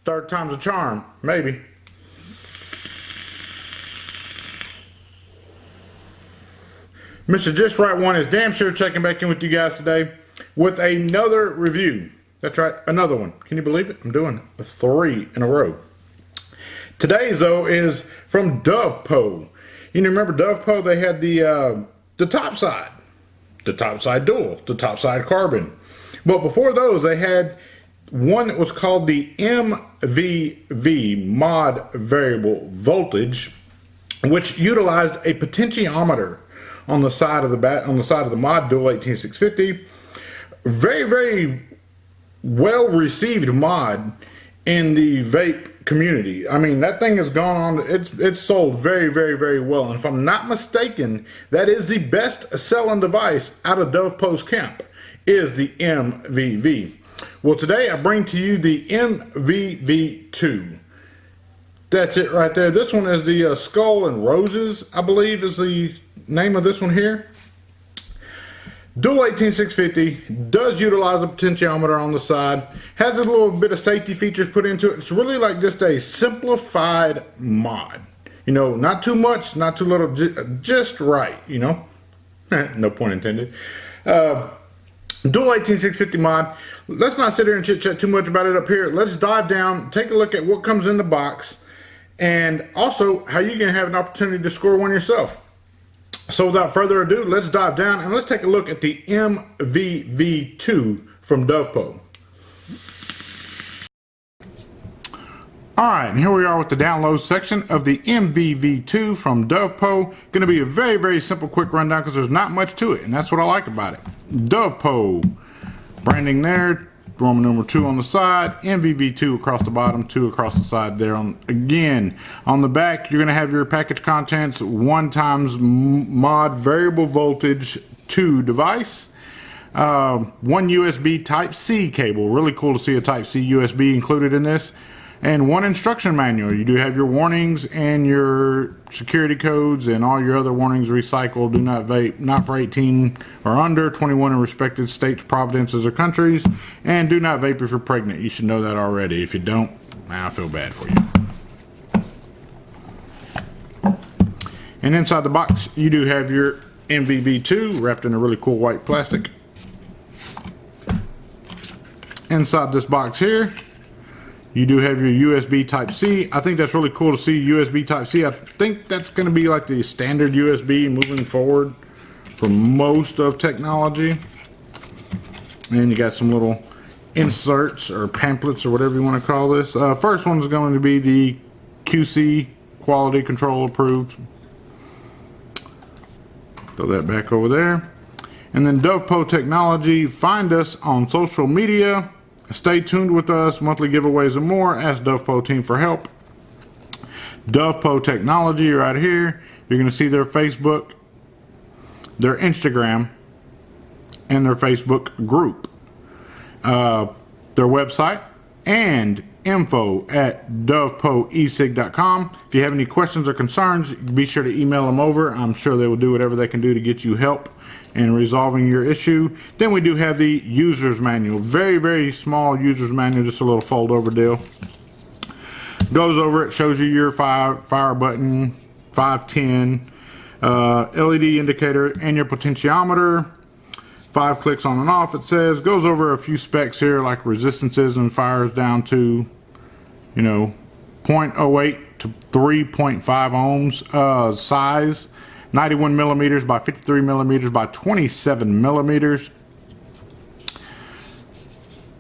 Third time's a charm, maybe. Mr.JustRight 1 is damn sure checking back in with you guys today with another review. That's right, another one. Can you believe it? I'm doing 3 in a row. Today's though is from Dovpo. You remember Dovpo? They had the top side dual, the top side carbon. But before those, they had one that was called the MVV mod variable voltage, which utilized a potentiometer on the side of the mod dual 18650. Very, very well received mod in the vape community. I mean, that thing has gone on, it's sold very, very, very well. And if I'm not mistaken, that is the best selling device out of Dovpo's camp, is the MVV. Well, today I bring to you the MVV II. That's it right there. This one is the Skull and Roses, I believe is the name of this one here. Dual 18650, does utilize a potentiometer on the side, has a little bit of safety features put into it. It's really like just a simplified mod. You know, not too much, not too little, just right, you know. No pun intended. Dual 18650 mod. Let's not sit here and chit chat too much about it up here. Let's dive down, take a look at what comes in the box, and also how you can have an opportunity to score one yourself. So without further ado, let's dive down and let's take a look at the MVV II from Dovpo. Alright, and here we are with the download section of the MVV II from Dovpo. Going to be a very, very simple, quick rundown because there's not much to it, and that's what I like about it. Dovpo, branding there, Roman numeral 2 on the side, MVV 2 across the bottom, 2 across the side there. Again, on the back, you're going to have your package contents, 1 times mod variable voltage 2 device, 1 USB Type-C cable. Really cool to see a Type-C USB included in this. And 1 instruction manual. You do have your warnings and your security codes and all your other warnings. Recycle, do not vape, not for 18 or under, 21 in respected states, provinces, or countries, and do not vape if you're pregnant. You should know that already. If you don't, I feel bad for you. And inside the box, you do have your MVV 2 wrapped in a really cool white plastic. Inside this box here, you do have your USB Type-C. I think that's really cool to see USB Type-C. I think that's going to be like the standard USB moving forward for most of technology. And you got some little inserts or pamphlets or whatever you want to call this. First one is going to be the QC quality control approved. Throw that back over there. And then Dovpo Technology. Find us on social media. Stay tuned with us, monthly giveaways and more. Ask Dovpo team for help. Dovpo Technology right here. You're going to see their Facebook, their Instagram, and their Facebook group. Their website and info@dovpoesig.com. If you have any questions or concerns, be sure to email them over. I'm sure they will do whatever they can do to get you help in resolving your issue. Then we do have the user's manual. Very, very small user's manual, just a little fold over deal. Goes over it, shows you your fire button, 510, LED indicator, and your potentiometer. 5 clicks on and off, it says. Goes over a few specs here, like resistances and fires down to, you know, 0.08 to 3.5 ohms. Size, 91 millimeters by 53 millimeters by 27 millimeters.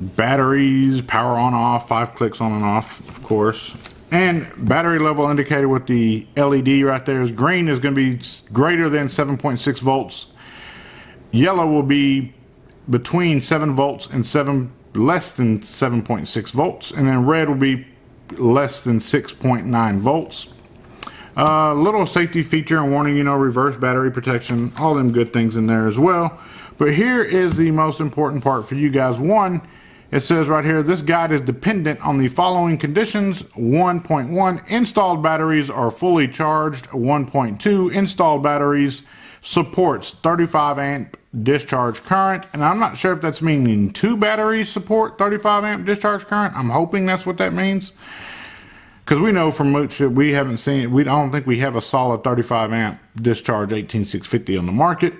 Batteries, power on off, 5 clicks on and off, of course. And battery level indicator with the LED right there is green is going to be greater than 7.6 volts. Yellow will be between 7 volts and less than 7.6 volts. And then red will be less than 6.9 volts. Little safety feature and warning, you know, reverse battery protection, all them good things in there as well. But here is the most important part for you guys. One, it says right here, this guide is dependent on the following conditions. 1.1, installed batteries are fully charged. 1.2, installed batteries supports 35 amp discharge current, and I'm not sure if that's meaning 2 batteries support 35 amp discharge current. I'm hoping that's what that means, because we know from Mooch that we haven't seen, I don't think we have a solid 35 amp discharge 18650 on the market.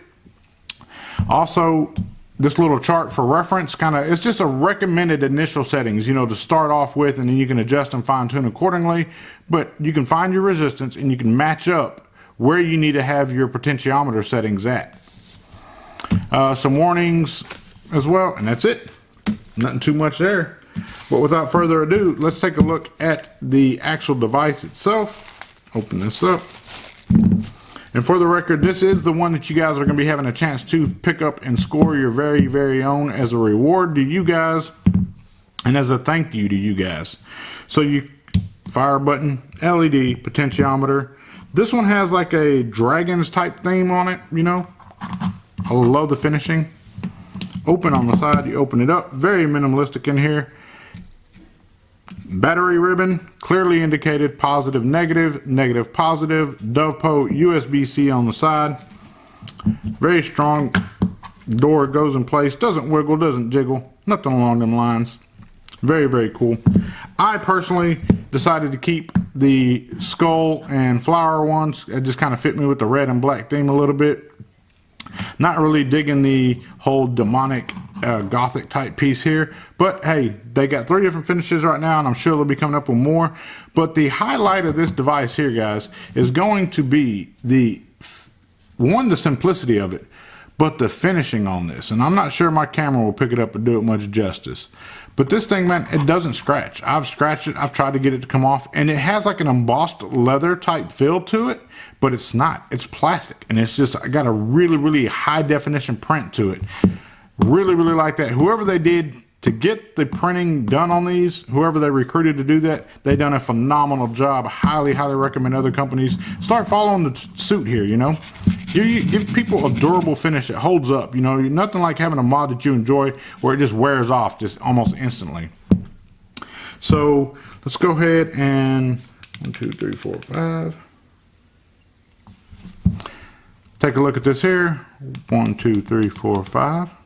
Also, this little chart for reference, it's just a recommended initial settings, you know, to start off with, and then you can adjust and fine tune accordingly. But you can find your resistance and you can match up where you need to have your potentiometer settings at. Some warnings as well, and that's it. Nothing too much there. But without further ado, let's take a look at the actual device itself. Open this up. And for the record, this is the one that you guys are going to be having a chance to pick up and score your very, very own as a reward to you guys and as a thank you to you guys. So you fire button, LED, potentiometer. This one has like a dragons type theme on it, you know. I love the finishing. Open on the side, you open it up. Very minimalistic in here. Battery ribbon, clearly indicated positive, negative, negative, positive. Dovpo USB-C on the side. Very strong. Door goes in place, doesn't wiggle, doesn't jiggle, nothing along them lines. Very, very cool. I personally decided to keep the skull and flower ones. It just kind of fit me with the red and black theme a little bit. Not really digging the whole demonic gothic type piece here, but hey, they got 3 different finishes right now, and I'm sure they'll be coming up with more. But the highlight of this device here, guys, is going to be the simplicity of it, but the finishing on this. And I'm not sure my camera will pick it up and do it much justice. But this thing, man, it doesn't scratch. I've scratched it, I've tried to get it to come off, and it has like an embossed leather type feel to it, but it's not. It's plastic, and it's just got a really, really high definition print to it. Really, really like that. Whoever they did to get the printing done on these, whoever they recruited to do that, they done a phenomenal job. Highly, highly recommend other companies start following the suit here, you know. Give people a durable finish that holds up, you know. Nothing like having a mod that you enjoy where it just wears off just almost instantly. So let's go ahead and 1, 2, 3, 4, 5. Take a look at this here. 1, 2, 3, 4, 5.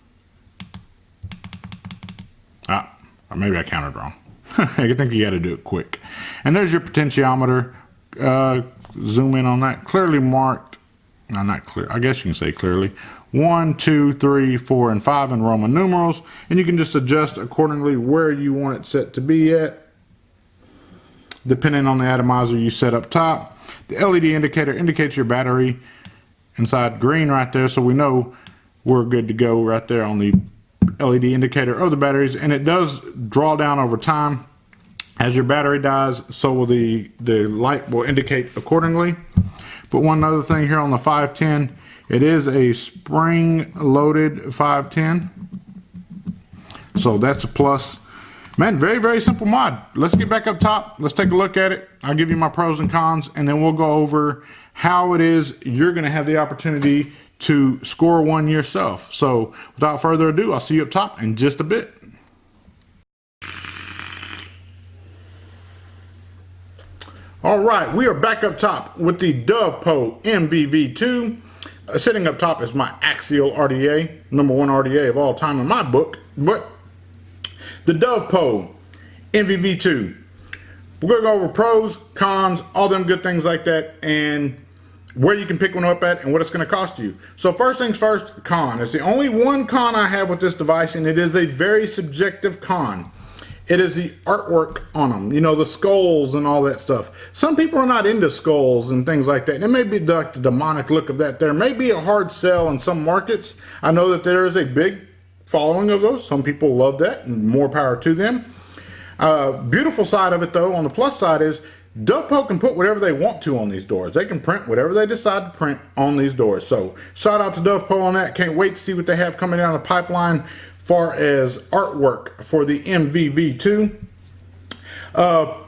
Or maybe I counted wrong. I think you got to do it quick. And there's your potentiometer. Zoom in on that. Clearly marked. No, not clear. I guess you can say clearly. 1, 2, 3, 4, and 5 in Roman numerals. And you can just adjust accordingly where you want it set to be at, depending on the atomizer you set up top. The LED indicator indicates your battery inside green right there, so we know we're good to go right there on the LED indicator of the batteries. And it does draw down over time. As your battery dies, so will the light will indicate accordingly. But one other thing here on the 510, it is a spring loaded 510, so that's a plus. Man, very, very simple mod. Let's get back up top. Let's take a look at it. I'll give you my pros and cons, and then we'll go over how it is you're going to have the opportunity to score one yourself. So without further ado, I'll see you up top in just a bit. All right, we are back up top with the Dovpo Mvv II. Sitting up top is my Axial RDA, #1 RDA of all time in my book. But the Dovpo Mvv II. We're going to go over pros, cons, all them good things like that, and where you can pick one up at and what it's going to cost you. So first things first, con. It's the only one con I have with this device, and it is a very subjective con. It is the artwork on them, you know, the skulls and all that stuff. Some people are not into skulls and things like that. And it may be like the demonic look of that. There may be a hard sell in some markets. I know that there is a big following of those. Some people love that, and more power to them. Beautiful side of it, though, on the plus side is Dovpo can put whatever they want to on these doors. They can print whatever they decide to print on these doors. So shout out to Dovpo on that. Can't wait to see what they have coming down the pipeline far as artwork for the MVV II.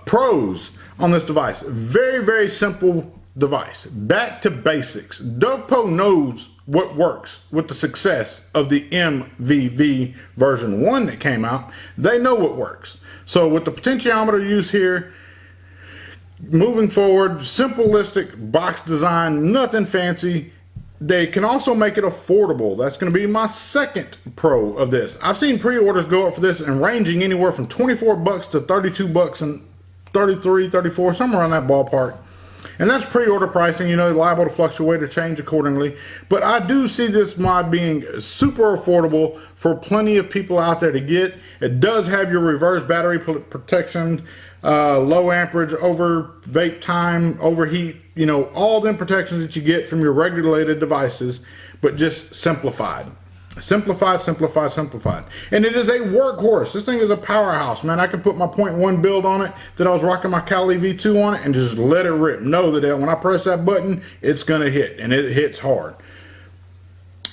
Pros on this device. Very, very simple device. Back to basics. Dovpo knows what works with the success of the MVV version 1 that came out. They know what works. So with the potentiometer used here, moving forward, simplistic box design, nothing fancy. they can also make it affordable. That's going to be my second pro of this. I've seen pre-orders go up for this and ranging anywhere from 24 bucks to 32 bucks and 33, 34, somewhere around that ballpark. And that's pre-order pricing, you know, liable to fluctuate or change accordingly. But I do see this mod being super affordable for plenty of people out there to get. It does have your reverse battery protection, low amperage, over vape time, overheat, you know, all them protections that you get from your regulated devices, but just simplified. Simplified, simplified, simplified. And it is a workhorse. This thing is a powerhouse, man. I can put my 0.1 build on it that I was rocking my Kali V2 on it and just let it rip. Know that when I press that button, it's going to hit, and it hits hard.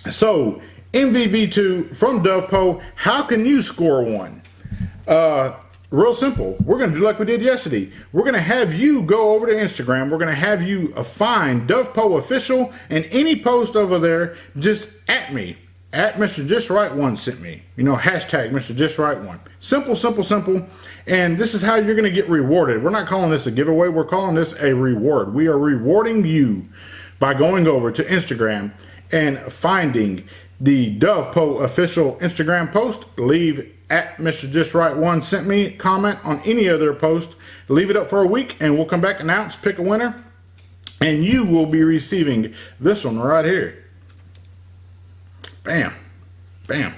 So, MVV II from Dovpo, how can you score one? Real simple. We're going to do like we did yesterday. We're going to have you go over to Instagram. We're going to have you find Dovpo Official, and any post over there, just at me. At Mr.JustRight1 sent me. You know, hashtag Mr.JustRight1. Simple, simple, simple. And this is how you're going to get rewarded. We're not calling this a giveaway. We're calling this a reward. We are rewarding you by going over to Instagram and finding the Dovpo official Instagram post. Leave at Mr.JustRight1 sent me comment on any other post. Leave it up for a week and we'll come back, announce, pick a winner. And you will be receiving this one right here. Bam, bam.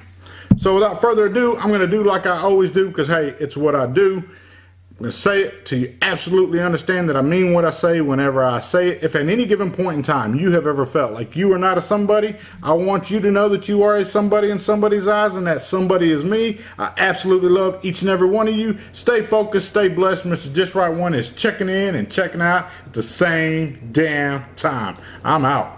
So without further ado, I'm going to do like I always do, because hey, it's what I do. I'm going to say it till you absolutely understand that I mean what I say whenever I say it. If at any given point in time you have ever felt like you are not a somebody, I want you to know that you are a somebody in somebody's eyes, and that somebody is me. I absolutely love each and every one of you. Stay focused, stay blessed. Mr. Just Right One is checking in and checking out at the same damn time. I'm out.